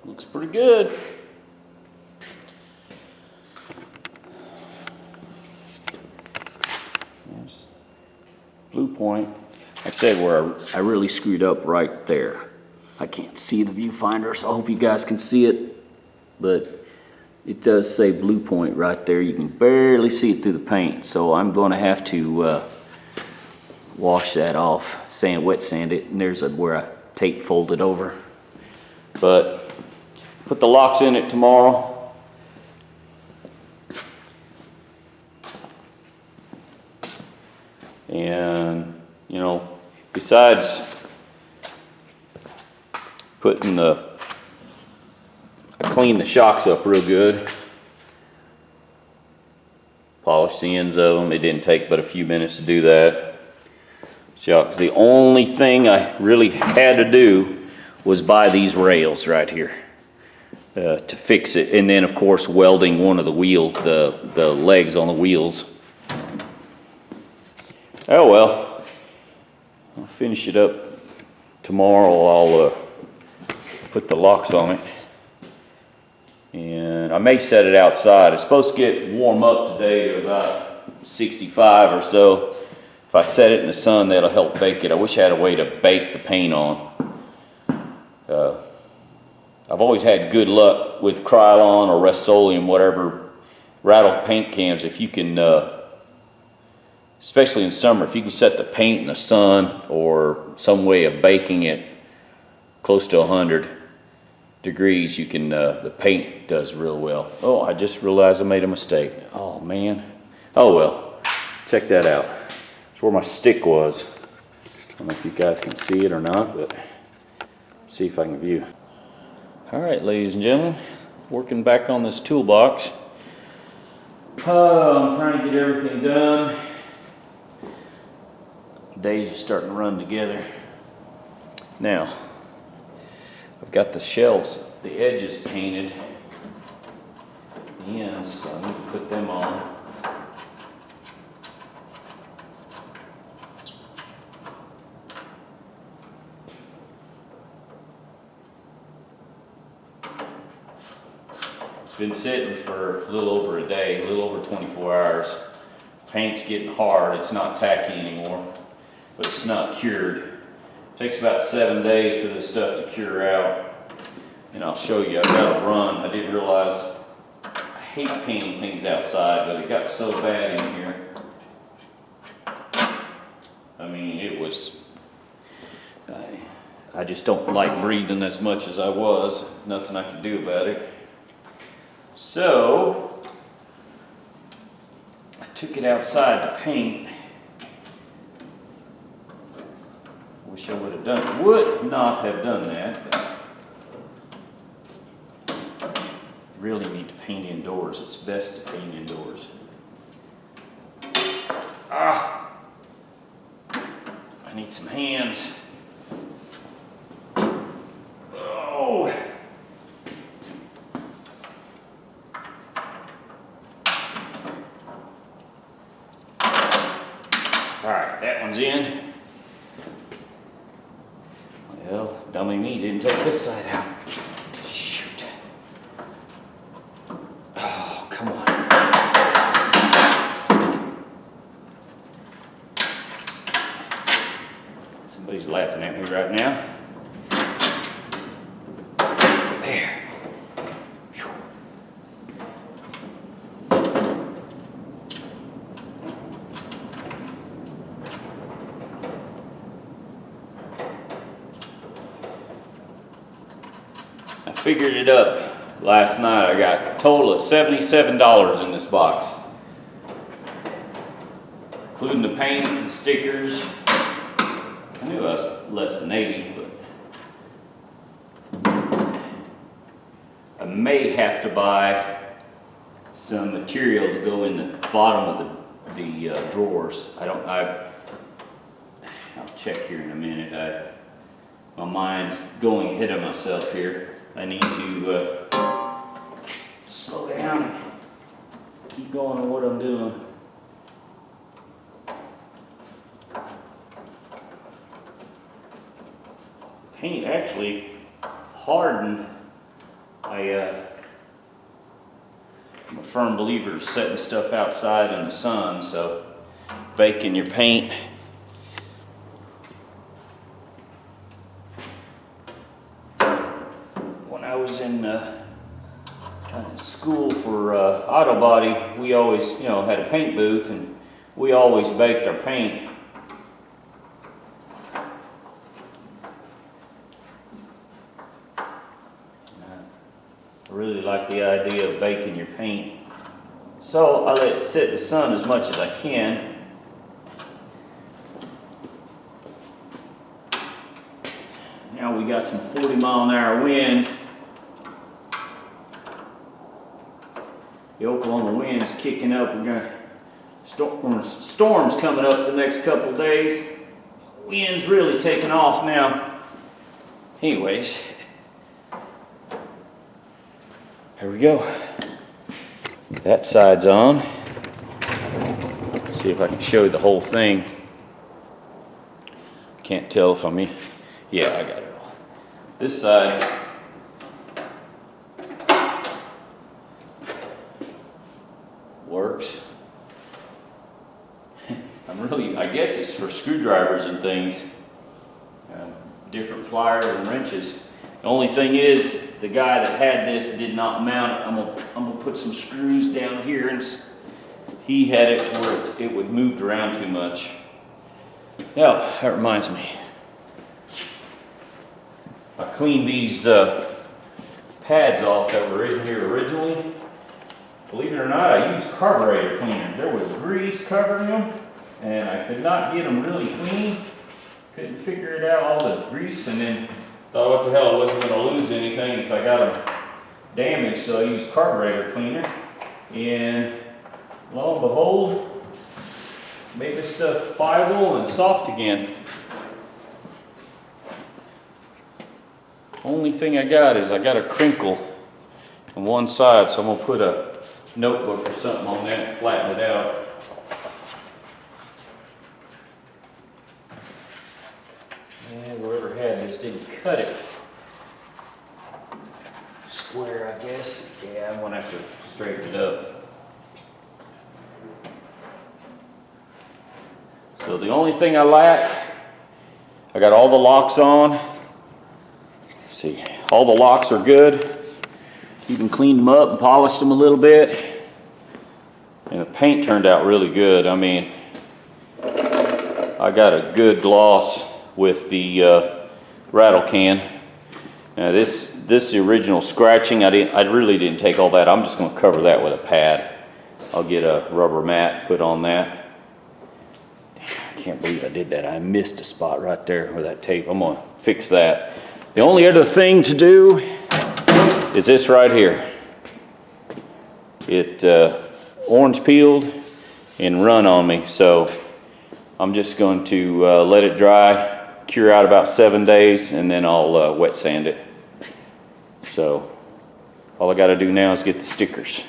Looks pretty good. There's Blue Point. Like I said, where I really screwed up right there. I can't see the viewfinder, so I hope you guys can see it. But it does say Blue Point right there. You can barely see it through the paint. So I'm going to have to wash that off, wet sand it. And there's where I tape folded over. But put the locks in it tomorrow. And, you know, besides putting I cleaned the shocks up real good. Polished the ends of them. It didn't take but a few minutes to do that. Shocks. The only thing I really had to do was buy these rails right here. To fix it, and then of course welding one of the wheels, the legs on the wheels. Oh well, I'll finish it up tomorrow. I'll put the locks on it, and I may set it outside. It's supposed to get warm up today to about 65 or so. If I set it in the sun, that'll help bake it. I wish I had a way to bake the paint on. I've always had good luck with Krylon or Rust-Oleum, whatever, rattle paint cans. If you can, especially in summer, if you can set the paint in the sun or some way of baking it close to 100 degrees, you can, the paint does real well. Oh, I just realized I made a mistake. Oh man. Oh well, check that out. That's where my stick was. I don't know if you guys can see it or not, but let's see if I can view. All right, ladies and gentlemen, working back on this toolbox. I'm trying to get everything done. Days are starting to run together. Now, I've got the shelves, the edges painted. The ends, so I need to put them on. Been sitting for a little over a day, a little over 24 hours. Paint's getting hard, it's not tacky anymore, but it's not cured. It takes about 7 days for this stuff to cure out. And I'll show you, I've got to run. I didn't realize, I hate painting things outside, but it got so bad in here. I mean, it was, I just don't like breathing as much as I was. Nothing I could do about it. So, I took it outside to paint. Wish I would not have done that. Really need to paint indoors. It's best to paint indoors. I need some hands. Oh. All right, that one's in. Well, dummy me didn't take this side out. Shoot. Oh, come on. Somebody's laughing at me right now. There. Whew. I figured it up last night. I got a total of $77 in this box, including the paint, the stickers. I knew I was less than 80, but I may have to buy some material to go in the bottom of the drawers. I'll check here in a minute. My mind's going ahead of myself here. I need to slow down and keep going on what I'm doing. Paint actually hardened. I'm a firm believer of setting stuff outside in the sun, so baking your paint. When I was in school for auto body, we always, had a paint booth, and we always baked our paint. I really like the idea of baking your paint. So I let it sit in the sun as much as I can. Now we got some 40-mile-an-hour winds. The Oklahoma wind's kicking up. We got storms coming up the next couple days. Wind's really taking off now. Anyways. Here we go. That side's on. See if I can show you the whole thing. Can't tell if I'm in. Yeah, I got it all. This side. Works. I guess it's for screwdrivers and things. Different pliers and wrenches. The only thing is, the guy that had this did not mount it. I'm gonna put some screws down here, and he had it where it would move around too much. Now, that reminds me. I cleaned these pads off that were in here originally. Believe it or not, I used carburetor cleaner. There was grease covering them, and I could not get them really clean. Couldn't figure it out, all the grease, and then thought, what the hell, I wasn't going to lose anything if I got them damaged, so I used carburetor cleaner. And lo and behold, made this stuff pliable and soft again. Only thing I got is I got a crinkle on one side, so I'm going to put a notebook or something on that and flatten it out. And whoever had this didn't cut it square, I guess. Yeah, I'm gonna have to straighten it up. So the only thing I lack, I got all the locks on. Let's see, all the locks are good. Even cleaned them up and polished them a little bit. And the paint turned out really good. I mean, I got a good gloss with the rattle can. Now this is the original scratching. I really didn't take all that. I'm just going to cover that with a pad. I'll get a rubber mat, put on that. I can't believe I did that. I missed a spot right there with that tape. I'm going to fix that. The only other thing to do is this right here. It orange peeled and run on me, so I'm just going to let it dry, cure out about 7 days, and then I'll wet sand it. So all I got to do now is get the stickers.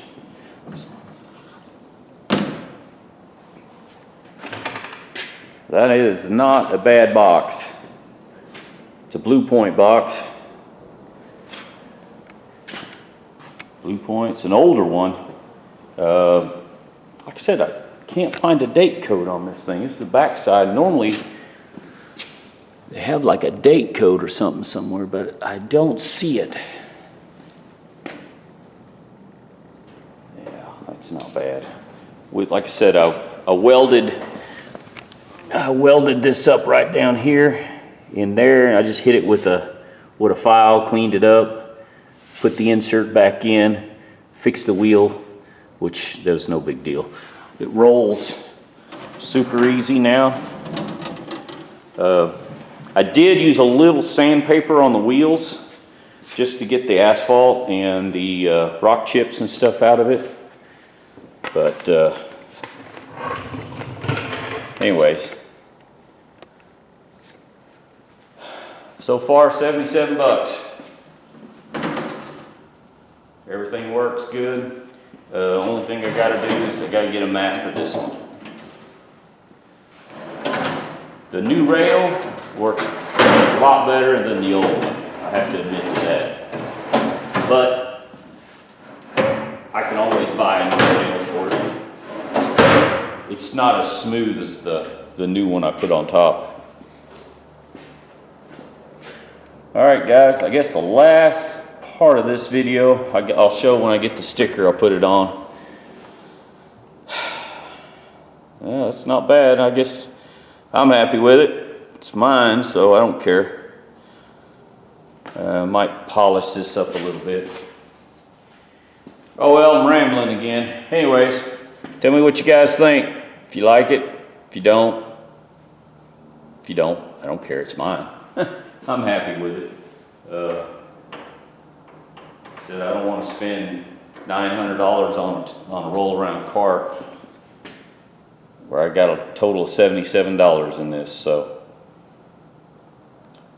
That is not a bad box. It's a Blue Point box. Blue Point's an older one. Like I said, I can't find a date code on this thing. This is the back side. Normally, they have like a date code or something somewhere, but I don't see it. Yeah, that's not bad. With, like I said, I welded this up right down here in there, and I just hit it with a file, cleaned it up, put the insert back in, fixed the wheel, which that was no big deal. It rolls super easy now. I did use a little sandpaper on the wheels just to get the asphalt and the rock chips and stuff out of it. But anyways, so far 77 bucks. Everything works good. Only thing I gotta do is I gotta get a mat for this one. The new rail works a lot better than the old one. I have to admit to that. But I can always buy a new rail for it. It's not as smooth as the new one I put on top. All right, guys, I guess the last part of this video, I'll show when I get the sticker, I'll put it on. Yeah, it's not bad. I guess I'm happy with it. It's mine, so I don't care. Might polish this up a little bit. Oh well, I'm rambling again. Anyways, tell me what you guys think. If you like it, if you don't, I don't care. It's mine. I'm happy with it. Said I don't want to spend $900 on a roll around cart where I got a total of $77 in this. So,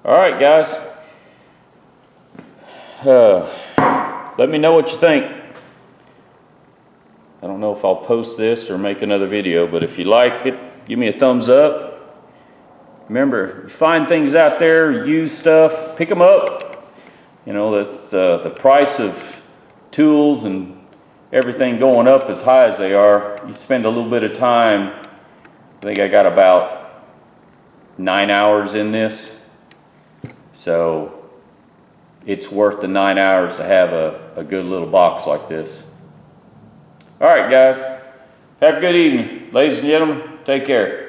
all right, guys. Let me know what you think. I don't know if I'll post this or make another video, but if you like it, give me a thumbs up. Remember, you find things out there, use stuff, pick them up. You know, the price of tools and everything going up as high as they are, you spend a little bit of time. I think I got about 9 hours in this. So it's worth the 9 hours to have a good little box like this. All right, guys. Have a good evening. Ladies and gentlemen, take care.